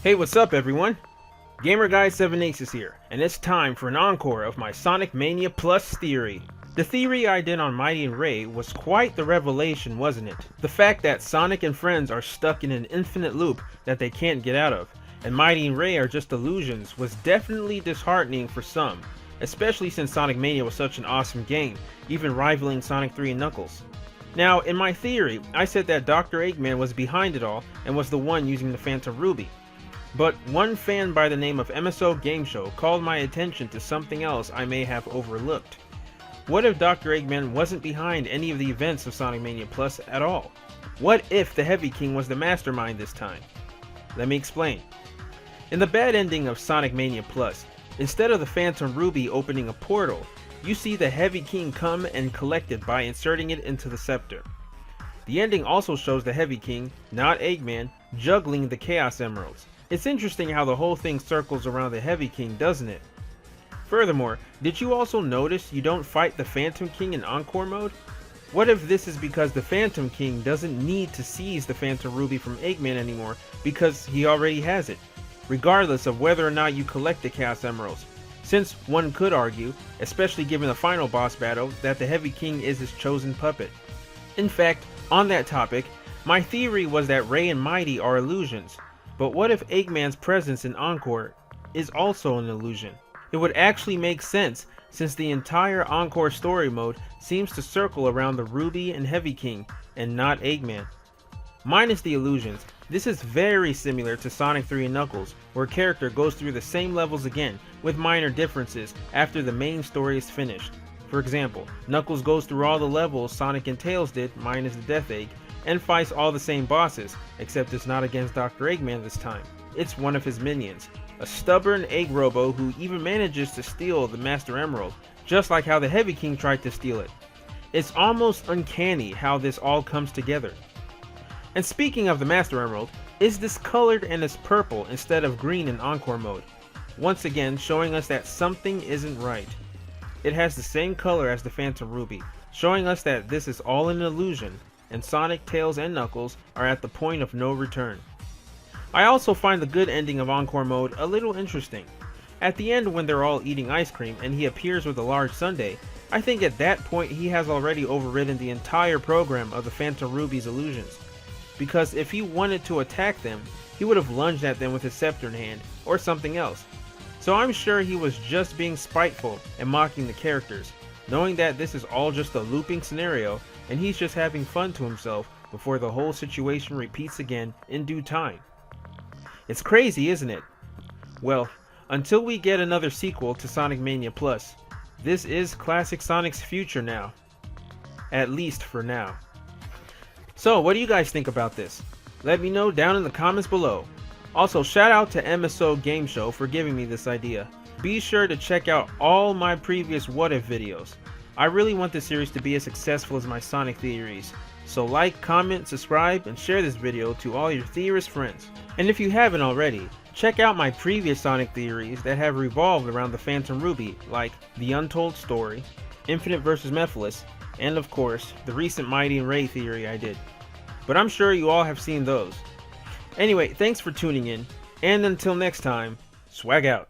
Hey, what's up everyone? GamerGuy7Aces here, and it's time for an encore of my Sonic Mania Plus theory. The theory I did on Mighty and Ray was quite the revelation, wasn't it? The fact that Sonic and friends are stuck in an infinite loop that they can't get out of, and Mighty and Ray are just illusions, was definitely disheartening for some, especially since Sonic Mania was such an awesome game, even rivaling Sonic 3 and Knuckles. Now, in my theory, I said that Dr. Eggman was behind it all and was the one using the Phantom Ruby. But one fan by the name of MSO Game Show called my attention to something else I may have overlooked. What if Dr. Eggman wasn't behind any of the events of Sonic Mania Plus at all? What if the Heavy King was the mastermind this time? Let me explain. In the bad ending of Sonic Mania Plus, instead of the Phantom Ruby opening a portal, you see the Heavy King come and collect it by inserting it into the scepter. The ending also shows the Heavy King, not Eggman, juggling the Chaos Emeralds. It's interesting how the whole thing circles around the Heavy King, doesn't it? Furthermore, did you also notice you don't fight the Phantom King in Encore mode? What if this is because the Phantom King doesn't need to seize the Phantom Ruby from Eggman anymore because he already has it, regardless of whether or not you collect the Chaos Emeralds? Since one could argue, especially given the final boss battle, that the Heavy King is his chosen puppet. In fact, on that topic, my theory was that Ray and Mighty are illusions. But what if Eggman's presence in Encore is also an illusion? It would actually make sense since the entire Encore story mode seems to circle around the Ruby and Heavy King and not Eggman. Minus the illusions, this is very similar to Sonic 3 and Knuckles, where a character goes through the same levels again with minor differences after the main story is finished. For example, Knuckles goes through all the levels Sonic and Tails did minus the Death Egg, and fights all the same bosses, except it's not against Dr. Eggman this time. It's one of his minions, a stubborn egg robo who even manages to steal the Master Emerald, just like how the Heavy King tried to steal it. It's almost uncanny how this all comes together. And speaking of the Master Emerald, is discolored and is purple instead of green in Encore mode, once again showing us that something isn't right. It has the same color as the Phantom Ruby, showing us that this is all an illusion, and Sonic, Tails, and Knuckles are at the point of no return. I also find the good ending of Encore mode a little interesting. At the end, when they're all eating ice cream and he appears with a large sundae, I think at that point he has already overridden the entire program of the Phantom Ruby's illusions. Because if he wanted to attack them, he would have lunged at them with his scepter in hand, or something else. So I'm sure he was just being spiteful and mocking the characters, knowing that this is all just a looping scenario and he's just having fun to himself before the whole situation repeats again in due time. It's crazy, isn't it? Well, until we get another sequel to Sonic Mania Plus, this is classic Sonic's future now. At least for now. So, what do you guys think about this? Let me know down in the comments below. Also, shout out to MSO Game Show for giving me this idea. Be sure to check out all my previous What If videos. I really want this series to be as successful as my Sonic theories, so like, comment, subscribe, and share this video to all your theorist friends. And if you haven't already, check out my previous Sonic theories that have revolved around the Phantom Ruby, like The Untold Story, Infinite vs. Mephiles, and of course, the recent Mighty and Ray theory I did. But I'm sure you all have seen those. Anyway, thanks for tuning in, and until next time, swag out.